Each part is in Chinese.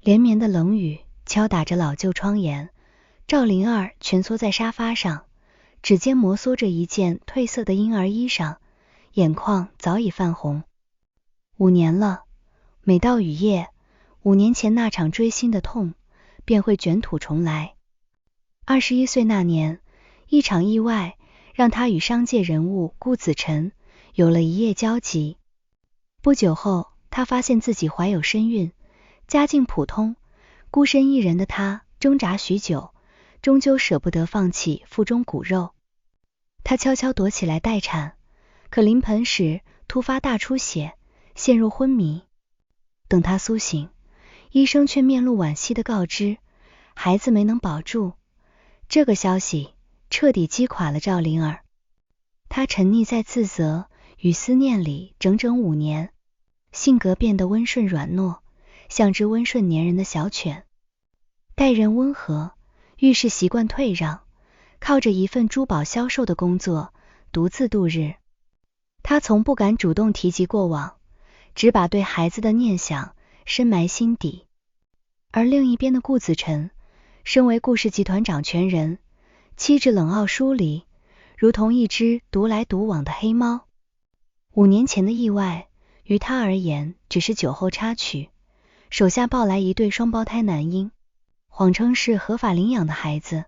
連綿的冷雨敲打着老舊窗沿，趙靈兒蜷縮在沙發上，指尖摩挲着一件褪色的嬰兒衣裳，眼眶早已泛紅。5年了，每到雨夜，5年前那場锥心的痛便會捲土重來。21歲那年，一場意外讓他與商界人物顧子辰有了一夜交集。不久後，他發現自己懷有身孕，家境普通，孤身一人的他掙扎許久，終究捨不得放棄腹中骨肉。他悄悄躲起來待產，可臨盆時突發大出血，陷入昏迷。等他蘇醒，醫生卻面露惋惜地告知，孩子沒能保住。這個消息徹底擊垮了趙靈兒，她沉溺在自責與思念裡整整5年，性格變得溫順軟糯，像只溫順粘人的小犬，待人溫和，遇事習慣退讓，靠着一份珠寶銷售的工作獨自度日。她從不敢主動提及過往，只把對孩子的念想深埋心底。而另一邊的顧子辰，身為顧氏集團掌權人，氣質冷傲疏離，如同一隻獨來獨往的黑貓。5年前的意外於他而言只是酒後插曲，手下抱來一對雙胞胎男嬰，謊稱是合法領養的孩子，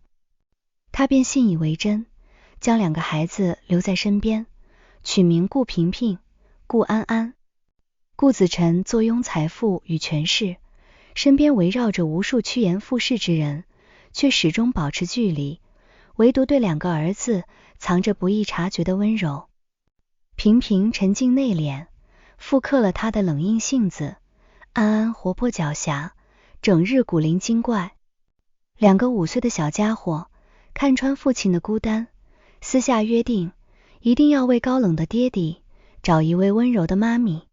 他便信以為真，將2個孩子留在身邊，取名顧萍萍、顧安安。顧子辰坐擁財富與權勢，身邊圍繞着無數趨炎附勢之人，卻始終保持距離，唯獨對2個兒子藏着不易察覺的溫柔。萍萍沉靜內斂，複刻了他的冷硬性子；安安活潑狡黠，整日古靈精怪。2個5歲的小家伙看穿父親的孤單，私下約定一定要為高冷的爹地找一位溫柔的媽咪。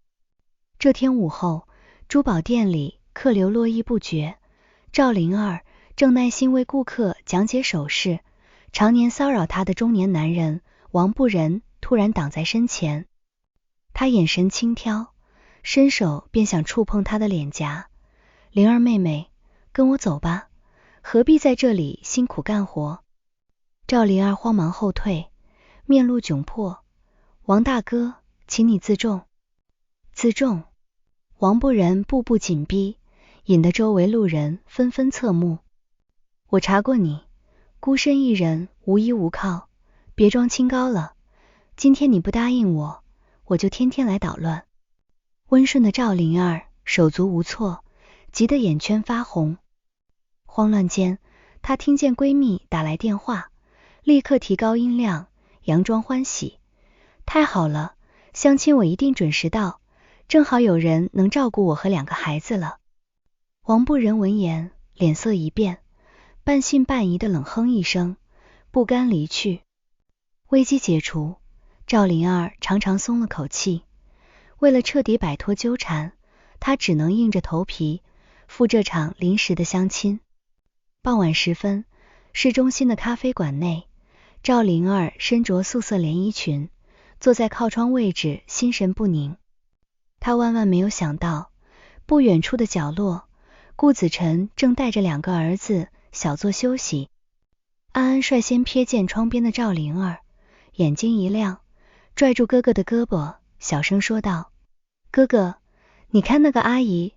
這天午後，珠寶店裡客流絡繹不絕，趙靈兒正耐心為顧客講解首飾，常年騷擾她的中年男人王不仁突然擋在身前，他眼神輕佻，伸手便想觸碰她的臉頰。靈兒妹妹，跟我走吧，何必在這裡辛苦幹活？趙靈兒慌忙後退，面露窘迫。王大哥，請你自重。自重。王不仁步步緊逼，引得周圍路人紛紛側目。我查過你，孤身一人，無依無靠，別裝清高了。今天你不答應我，我就天天來搗亂。溫順的趙靈兒手足無措，急得眼圈發紅。慌亂間，她聽見閨蜜打來電話，立刻提高音量，佯裝歡喜。太好了，相親我一定準時到，正好有人能照顧我和2個孩子了。王不仁聞言，臉色一變，半信半疑的冷哼一聲，不甘離去。危機解除，趙靈兒長長鬆了口氣。為了徹底擺脫糾纏，她只能硬着頭皮赴這場臨時的相親。傍晚時分，市中心的咖啡館內，趙靈兒身着素色連衣裙，坐在靠窗位置，心神不寧。她萬萬沒有想到，不遠處的角落，顧子辰正帶着2個兒子小坐休息。安安率先瞥見窗邊的趙靈兒，眼睛一亮，拽住哥哥的胳膊，小聲說道：哥哥，你看那個阿姨，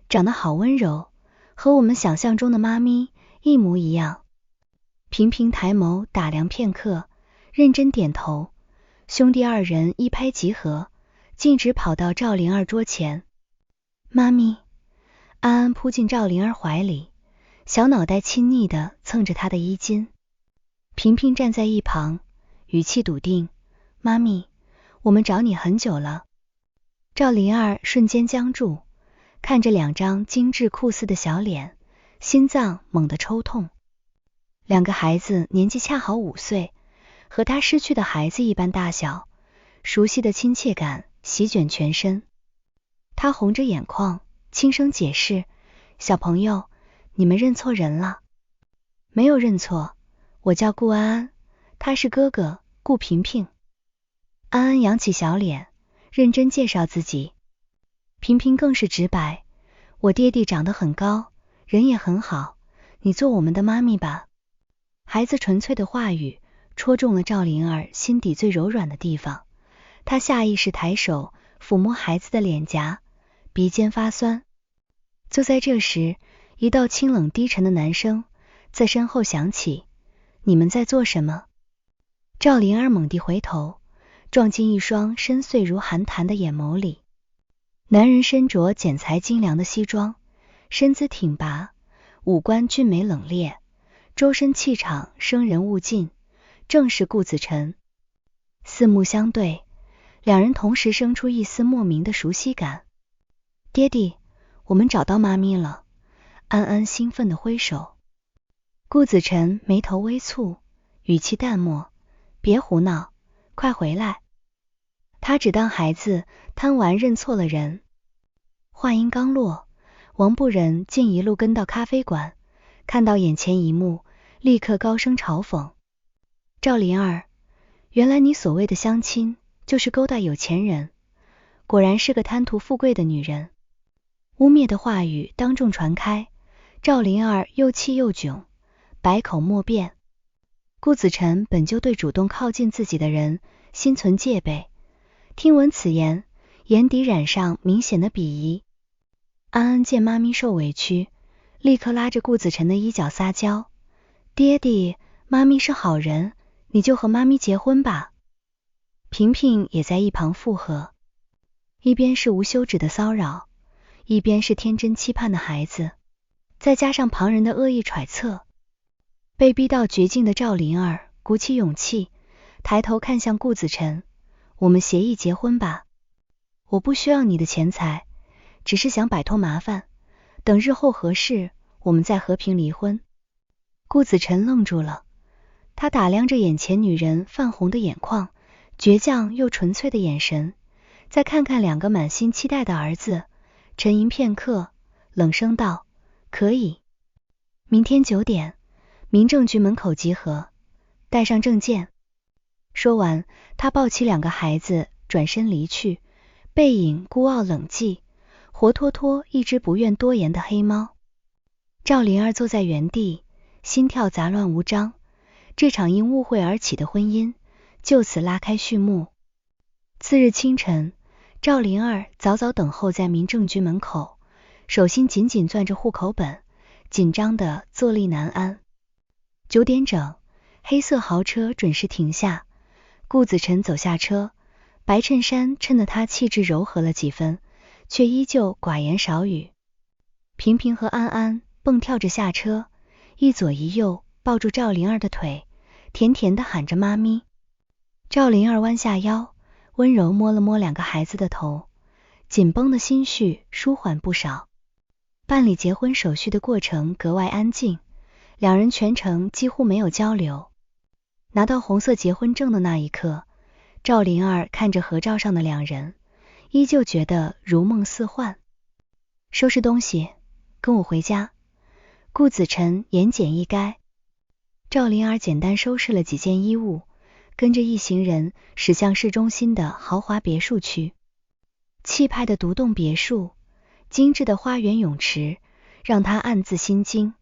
長得好溫柔，和我們想象中的媽咪一模一樣。萍萍抬眸打量片刻，認真點頭。兄弟2人一拍即合，徑直跑到趙靈兒桌前。媽咪。安安撲進趙靈兒懷裡，小腦袋親昵地蹭着她的衣襟。萍萍站在一旁，語氣篤定：媽咪，我們找你很久了。趙靈兒瞬間僵住，看着2張精緻酷似的小臉，心臟猛地抽痛。2個孩子年紀恰好5歲，和她失去的孩子一般大小，熟悉的親切感席捲全身。她紅着眼眶，輕聲解釋：小朋友，你們認錯人了。沒有認錯，我叫顧安安，他是哥哥顧萍萍。安安揚起小臉，認真介紹自己。萍萍更是直白：我爹地長得很高，人也很好，你做我們的媽咪吧。孩子純粹的話語戳中了趙靈兒心底最柔軟的地方，她下意識抬手撫摸孩子的臉頰，鼻尖發酸。就在這時，一道清冷低沉的男聲在身後響起：你們在做什麼？趙靈兒猛地回頭，撞進一雙深邃如寒潭的眼眸裡。男人身着剪裁精良的西裝，身姿挺拔，五官俊美冷冽，周身氣場生人勿近，正是顧子辰。四目相對，兩人同時生出一絲莫名的熟悉感。爹地，我們找到媽咪了。安安興奮地揮手。顧子辰眉頭微蹙，語氣淡漠：別胡鬧，快回來。他只當孩子貪玩認錯了人。話音剛落，王不忍竟一路跟到咖啡館，看到眼前一幕，立刻高聲嘲諷：趙靈兒，原來你所謂的相親就是勾搭有錢人，果然是個貪圖富貴的女人。污衊的話語當眾傳開，趙靈兒又氣又窘，百口莫辯。顧子辰本就對主動靠近自己的人心存戒備，聽聞此言，眼底染上明顯的鄙夷。安安見媽咪受委屈，立刻拉着顧子辰的衣角撒嬌：爹地，媽咪是好人，你就和媽咪結婚吧。萍萍也在一旁附和。一邊是無休止的騷擾，一邊是天真期盼的孩子，再加上旁人的惡意揣測，被逼到絕境的趙靈兒鼓起勇氣，抬頭看向顧子辰：我們協議結婚吧，我不需要你的錢財，只是想擺脫麻煩，等日後合適，我們再和平離婚。顧子辰愣住了，他打量着眼前女人泛紅的眼眶，倔強又純粹的眼神，再看看兩個滿心期待的兒子，沉吟片刻，冷聲道：可以，明天9點，民政局門口集合，帶上證件。說完，他抱起兩個孩子，轉身離去，背影孤傲冷寂，活脫脫一隻不願多言的黑貓。趙靈兒坐在原地，心跳雜亂無章，這場因誤會而起的婚姻就此拉開序幕。次日清晨，趙靈兒早早等候在民政局門口，手心緊緊攥着戶口本，緊張的坐立難安。9點整，黑色豪車準時停下，顧子辰走下車，白襯衫襯得他氣質柔和了幾分，卻依舊寡言少語。萍萍和安安蹦跳着下車，一左一右抱住趙靈兒的腿，甜甜地喊着媽咪。趙靈兒彎下腰，溫柔摸了摸兩個孩子的頭，緊繃的心緒舒緩不少。辦理結婚手續的過程格外安靜，兩人全程幾乎沒有交流。拿到紅色結婚證的那一刻，趙靈兒看着合照上的兩人，依舊覺得如夢似幻。收拾東西，跟我回家。顧子辰言簡意賅。趙靈兒簡單收拾了幾件衣物，跟着一行人駛向市中心的豪華別墅區。氣派的獨棟別墅，精緻的花園泳池，讓他暗自心驚。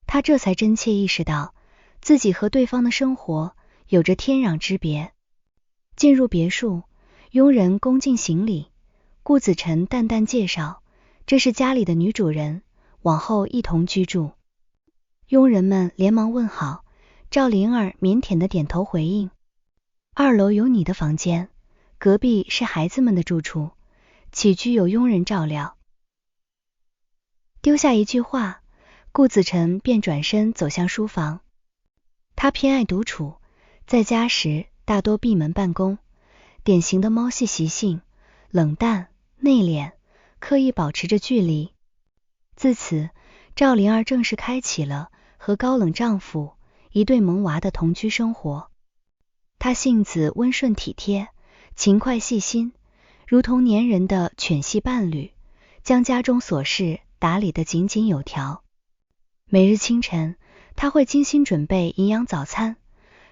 他這才真切意識到，自己和對方的生活有着天壤之別。進入別墅，傭人恭敬行禮，顧子辰淡淡介紹，這是家裡的女主人，往後一同居住。傭人們連忙問好，趙靈兒腼腆的點頭回應。2樓有你的房間，隔壁是孩子們的住處，起居有傭人照料。丟下一句話，顧子辰便轉身走向書房。他偏愛獨處，在家時大多閉門辦公，典型的貓系習性，冷淡內斂，刻意保持着距離。自此，趙靈兒正式開啟了和高冷丈夫一對萌娃的同居生活。她性子溫順體貼，勤快細心，如同粘人的犬系伴侶，將家中瑣事打理得井井有條。每日清晨，她會精心準備營養早餐，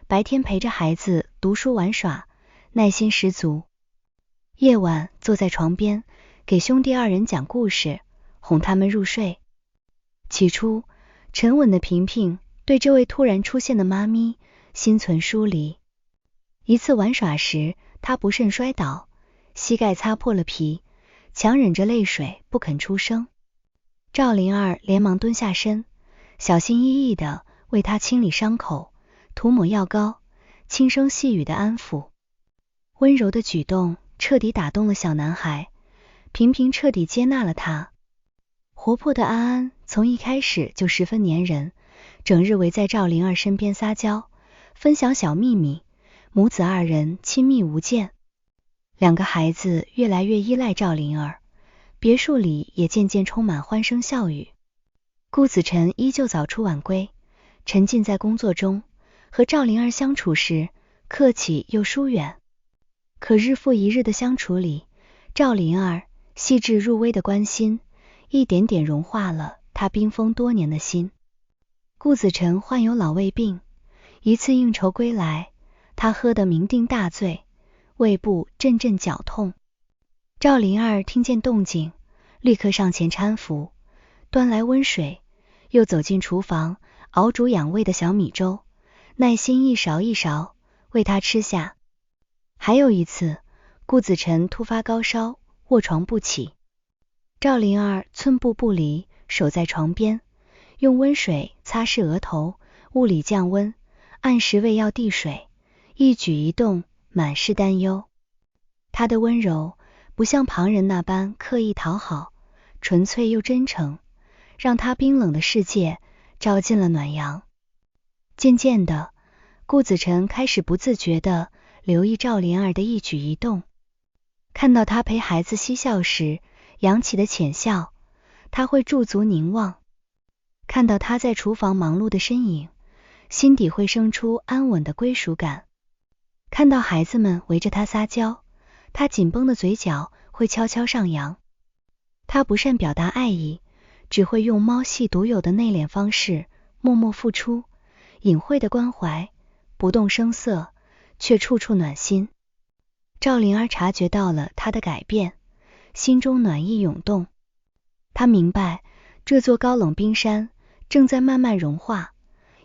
白天陪着孩子讀書玩耍，耐心十足。夜晚坐在床邊，給兄弟2人講故事，哄他們入睡。起初，沉穩的萍萍對這位突然出現的媽咪心存疏離。一次玩耍時，她不慎摔倒，膝蓋擦破了皮，強忍着淚水不肯出聲。趙靈兒連忙蹲下身，小心翼翼地為她清理傷口，塗抹藥膏，輕聲細語地安撫。溫柔的舉動徹底打動了小男孩，萍萍徹底接納了他。活潑的安安從一開始就十分粘人，整日圍在趙靈兒身邊撒嬌，分享小秘密，母子二人親密無間。兩個孩子越來越依賴趙靈兒，別墅裡也漸漸充滿歡聲笑語。顧子辰依舊早出晚歸，沉浸在工作中，和趙靈兒相處時客氣又疏遠。可日復一日的相處裡，趙靈兒細緻入微的關心一點點融化了他冰封多年的心。顧子辰患有老胃病，一次應酬歸來，他喝得酩酊大醉，胃部陣陣絞痛。趙靈兒聽見動靜，立刻上前攙扶，端來溫水，又走進廚房熬煮養胃的小米粥，耐心一勺一勺為他吃下。還有一次，顧子辰突發高燒，臥床不起，趙靈兒寸步不離，守在床邊，用溫水擦拭額頭，物理降溫，按時餵藥遞水，一舉一動滿是擔憂。她的溫柔不像旁人那般刻意討好，純粹又真誠，讓他冰冷的世界照進了暖陽。漸漸的，顧子辰開始不自覺地留意趙靈兒的一舉一動，看到她陪孩子嬉笑時揚起的淺笑，他會駐足凝望；看到她在廚房忙碌的身影，心底會生出安穩的歸屬感；看到孩子們圍着她撒嬌，他緊繃的嘴角會悄悄上揚。他不善表達愛意，只會用貓系獨有的內斂方式默默付出，隱晦的關懷，不動聲色，卻處處暖心。趙靈兒察覺到了他的改變，心中暖意湧動。他明白，這座高冷冰山正在慢慢融化，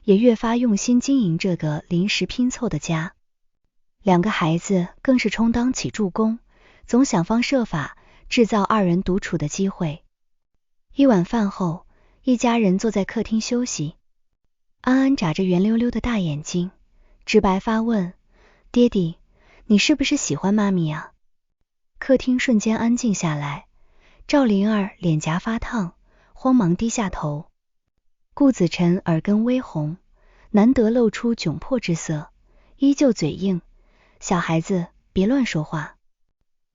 也越發用心經營這個臨時拼湊的家。兩個孩子更是充當起助攻，總想方設法制造二人獨處的機會。一晚飯後，一家人坐在客廳休息。安安眨着圓溜溜的大眼睛，直白發問：爹地，你是不是喜歡媽咪啊？客廳瞬間安靜下來，趙靈兒臉頰發燙，慌忙低下頭。顧子辰耳根微紅，難得露出窘迫之色，依舊嘴硬：小孩子別亂說話。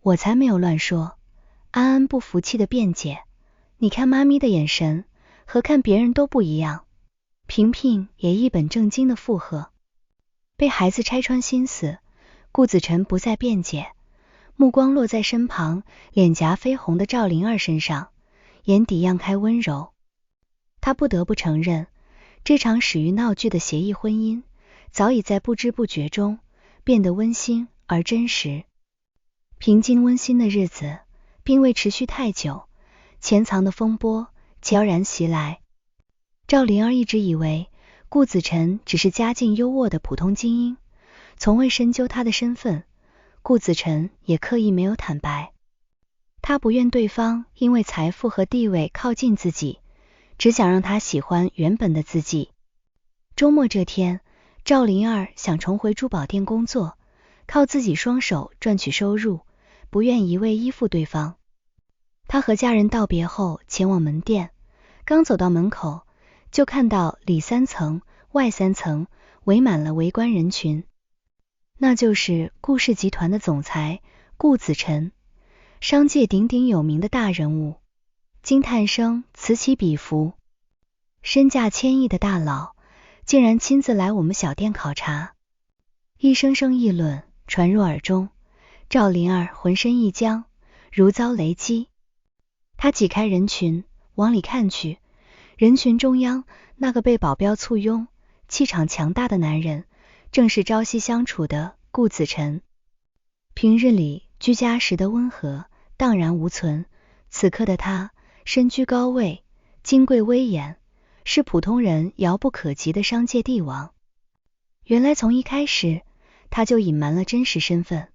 我才沒有亂說。安安不服氣的辯解：你看媽咪的眼神和看別人都不一樣。萍萍也一本正經的附和。被孩子拆穿心思，顧子辰不再辯解，目光落在身旁臉頰绯紅的趙靈兒身上，眼底漾開溫柔。他不得不承認，這場始於鬧劇的協議婚姻早已在不知不覺中變得溫馨而真實。平靜溫馨的日子並未持續太久，潛藏的風波悄然襲來。趙靈兒一直以為顧子辰只是家境優渥的普通精英，從未深究他的身份，顧子辰也刻意沒有坦白。他不願對方因為財富和地位靠近自己，只想讓他喜歡原本的自己。周末這天，趙靈兒想重回珠寶店工作，靠自己雙手賺取收入，不願一味依附對方。他和家人道別後前往門店，剛走到門口，就看到裡3層外3層圍滿了圍觀人群。那就是顧氏集團的總裁顧子辰，商界鼎鼎有名的大人物，驚嘆聲此起彼伏。身價千億的大佬竟然親自來我們小店考察，一聲聲議論傳入耳中，趙靈兒渾身一僵，如遭雷擊。他擠開人群往裡看去，人群中央那個被保鏢簇擁、氣場強大的男人，正是朝夕相處的顧子辰。平日裡居家時的溫和蕩然無存，此刻的他身居高位，金貴威嚴，是普通人遙不可及的商界帝王。原來從一開始，他就隱瞞了真實身份。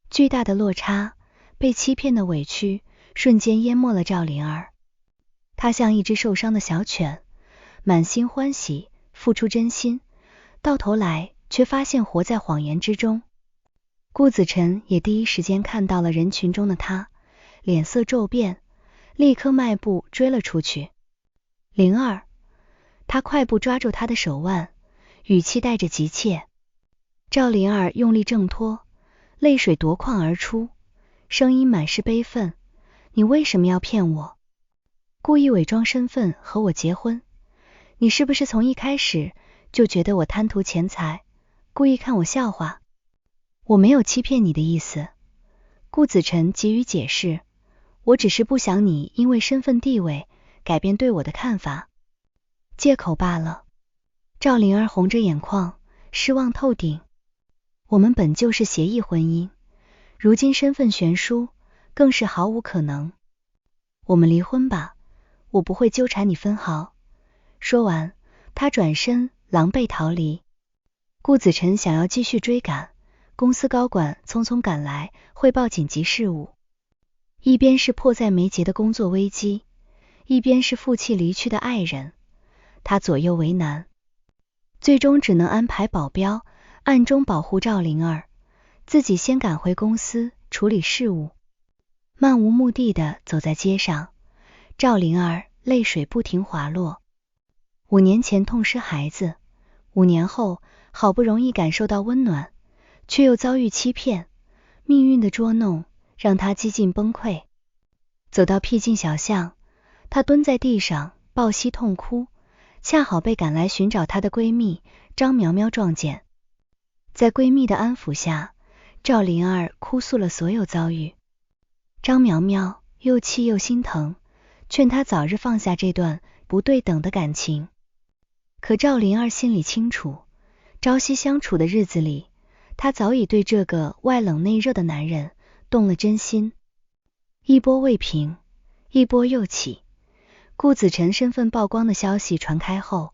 巨大的落差，被欺騙的委屈，瞬間淹沒了趙靈兒。他像一隻受傷的小犬，滿心歡喜，付出真心，到頭來卻發現活在謊言之中。顧子辰也第一時間看到了人群中的他，臉色驟變，立刻邁步追了出去。靈兒，他快步抓住他的手腕，語氣帶着急切。趙靈兒用力掙脫，淚水奪眶而出，聲音滿是悲憤：你為什麼要騙我？故意偽裝身份和我結婚？你是不是從一開始就覺得我貪圖錢財，故意看我笑話？我沒有欺騙你的意思。顧子辰急於解釋，我只是不想你因為身份地位改變對我的看法，借口罷了。趙靈兒紅着眼眶，失望透頂。我們本就是協議婚姻，如今身份懸殊，更是毫無可能。我們離婚吧，我不會糾纏你分毫。說完，他轉身狼狽逃離。顧子辰想要繼續追趕，公司高管匆匆趕來匯報緊急事務，一邊是迫在眉睫的工作危機，一邊是負氣離去的愛人，他左右為難，最終只能安排保鏢暗中保護趙靈兒，自己先趕回公司處理事務。漫無目的地走在街上，趙靈兒淚水不停滑落。5年前痛失孩子，5年後好不容易感受到溫暖，卻又遭遇欺騙，命運的捉弄讓她幾近崩潰。走到僻靜小巷，她蹲在地上抱膝痛哭，恰好被趕來尋找她的閨蜜張苗苗撞見。在閨蜜的安撫下，趙靈兒哭訴了所有遭遇。張苗苗又氣又心疼，勸她早日放下這段不對等的感情。可趙靈兒心裡清楚，朝夕相處的日子裡，她早已對這個外冷內熱的男人動了真心。一波未平，一波又起。顧子辰身份曝光的消息傳開後，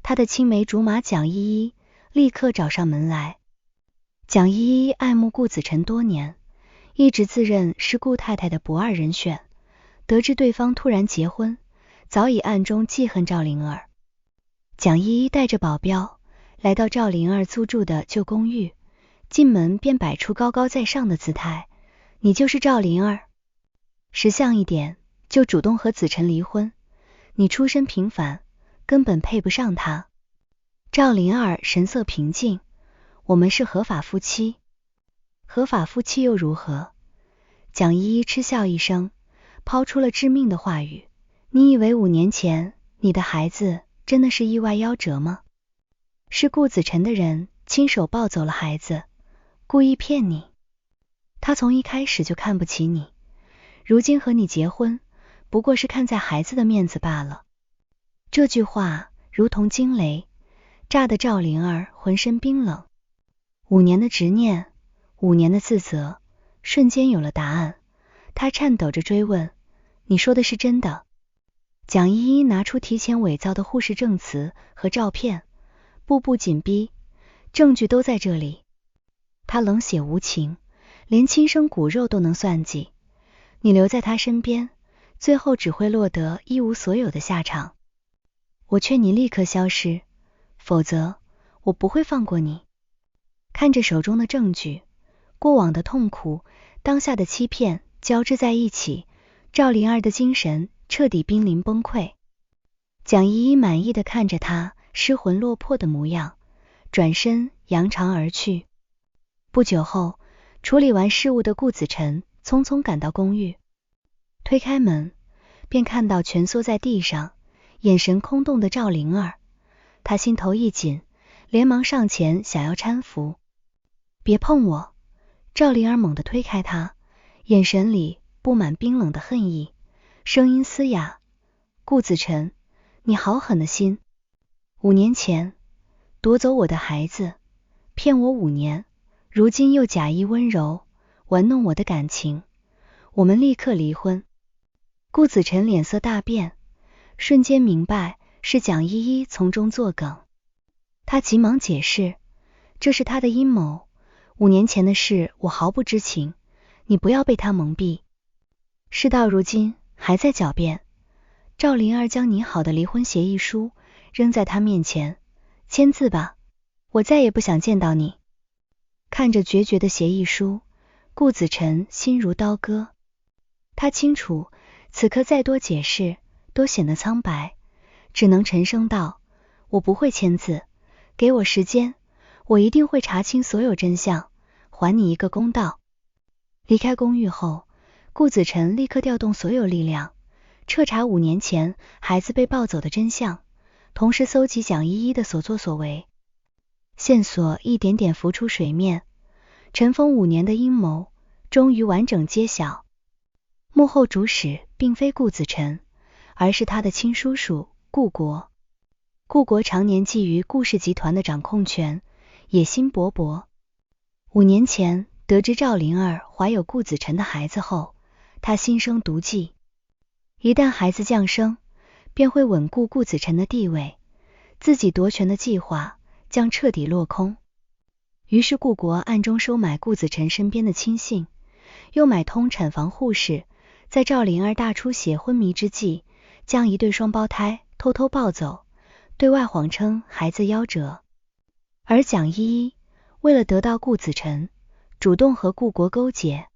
他的青梅竹馬蔣依依立刻找上門來。蔣依依愛慕顧子辰多年，一直自認是顧太太的不二人選，得知對方突然結婚，早已暗中記恨趙靈兒。蔣依依帶着保鏢來到趙靈兒租住的舊公寓，進門便擺出高高在上的姿態：你就是趙靈兒？識相一點，就主動和子辰離婚，你出身平凡，根本配不上他。趙靈兒神色平靜：我們是合法夫妻。合法夫妻又如何？蔣依依嗤笑一聲，拋出了致命的話語：你以為5年前你的孩子真的是意外夭折嗎？是顧子辰的人親手抱走了孩子，故意騙你。他從一開始就看不起你，如今和你結婚，不過是看在孩子的面子罷了。這句話如同驚雷，炸得趙靈兒渾身冰冷。5年的執念，5年的自責，瞬間有了答案。他顫抖着追問：你說的是真的？蔣依依拿出提前偽造的護士證詞和照片，步步緊逼，證據都在這裡。他冷血無情，連親生骨肉都能算計。你留在他身邊，最後只會落得一無所有的下場。我勸你立刻消失，否則我不會放過你。看着手中的證據，過往的痛苦，當下的欺騙交織在一起，趙靈兒的精神徹底瀕臨崩潰。蔣依依滿意地看着他失魂落魄的模樣，轉身揚長而去。不久後，處理完事務的顧子辰匆匆趕到公寓，推開門，便看到蜷縮在地上，眼神空洞的趙靈兒。他心頭一緊，連忙上前想要攙扶。別碰我！趙靈兒猛地推開他，眼神裡布滿冰冷的恨意，聲音嘶啞：顧子辰，你好狠的心！5年前奪走我的孩子，騙我5年，如今又假意溫柔玩弄我的感情，我們立刻離婚。顧子辰臉色大變，瞬間明白是蔣依依從中作梗。他急忙解釋，這是他的陰謀，5年前的事我毫不知情，你不要被他蒙蔽。事到如今還在狡辯。趙靈兒將擬好的離婚協議書扔在他面前，簽字吧，我再也不想見到你。看着決絕的協議書，顧子辰心如刀割。他清楚此刻再多解釋都顯得蒼白，只能沉聲道，我不會簽字，給我時間，我一定會查清所有真相，還你一個公道。離開公寓後，顧子辰立刻調動所有力量，徹查5年前孩子被抱走的真相，同時搜集蔣依依的所作所為。線索一點點浮出水面，塵封5年的陰謀終於完整揭曉。幕後主使並非顧子辰，而是他的親叔叔顧國。顧國常年覬覦顧氏集團的掌控權，野心勃勃。5年前得知趙靈兒懷有顧子辰的孩子後，他心生毒計，一旦孩子降生，便會穩固顧子辰的地位，自己奪權的計劃將徹底落空。於是顧國暗中收買顧子辰身邊的親信，又買通產房護士，在趙靈兒大出血昏迷之際，將一對雙胞胎偷偷抱走，對外謊稱孩子夭折。而蔣依依為了得到顧子辰，主動和顧國勾結，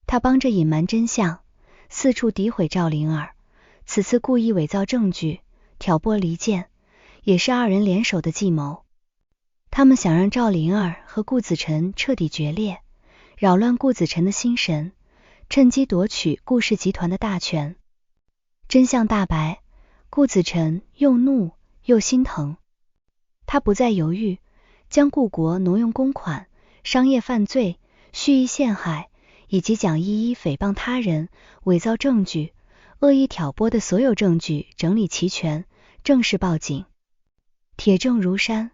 他幫着隱瞞真相，四處詆毀趙靈兒，此次故意偽造證據，挑撥離間，也是2人聯手的計謀。他們想讓趙靈兒和顧子辰徹底決裂，擾亂顧子辰的心神，趁機奪取顧氏集團的大權。真相大白，顧子辰又怒又心疼，他不再猶豫，將顧國挪用公款、商業犯罪、蓄意陷害以及蔣依依誹謗他人、偽造證據、惡意挑撥的所有證據整理齊全，正式報警。鐵證如山，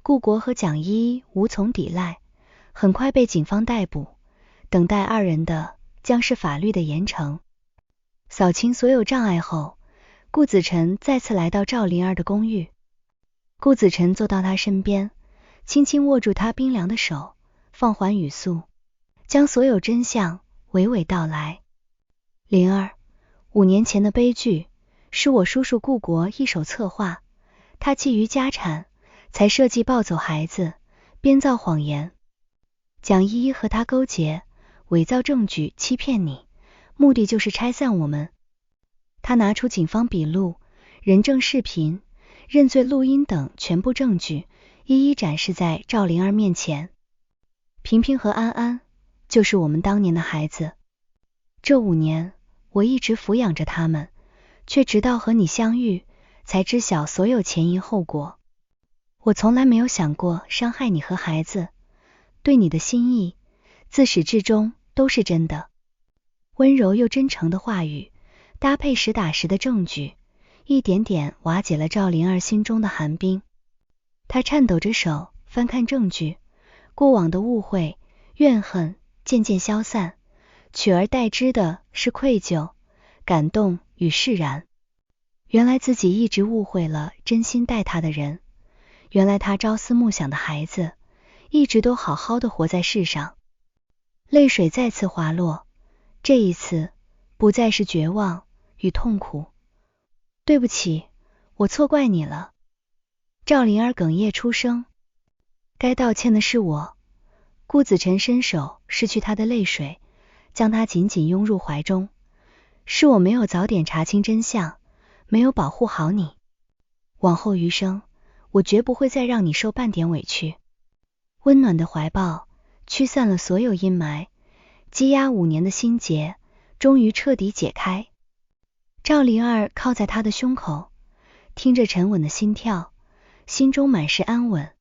顧國和蔣依依無從抵賴，很快被警方逮捕，等待2人的將是法律的嚴懲。掃清所有障礙後，顧子辰再次來到趙靈兒的公寓。顧子辰坐到他身邊，輕輕握住他冰涼的手，放緩語速，將所有真相娓娓道來。靈兒，5年前的悲劇是我叔叔顧國一手策劃，他覬覦家產，才設計抱走孩子，編造謊言。蔣依依和他勾結，偽造證據欺騙你，目的就是拆散我們。他拿出警方筆錄、人證視頻、認罪錄音等全部證據，一一展示在趙靈兒面前。平平和安安就是我們當年的孩子，這5年我一直撫養着他們，卻直到和你相遇，才知曉所有前因後果。我從來沒有想過傷害你和孩子，對你的心意自始至終都是真的。溫柔又真誠的話語，搭配實打實的證據，一點點瓦解了趙靈兒心中的寒冰。她顫抖着手翻看證據，過往的誤會、怨恨漸漸消散，取而代之的是愧疚、感動與釋然。原來自己一直誤會了真心待她的人，原來她朝思暮想的孩子一直都好好的活在世上。淚水再次滑落，這一次不再是絕望與痛苦。對不起，我錯怪你了。趙靈兒哽咽出聲，該道歉的是我。顧子辰伸手拭去她的淚水，將她緊緊擁入懷中。是我沒有早點查清真相，沒有保護好你。往後餘生，我絕不會再讓你受半點委屈。溫暖的懷抱驅散了所有陰霾，積壓5年的心結終於徹底解開。趙靈兒靠在他的胸口，聽着沉穩的心跳，心中滿是安穩。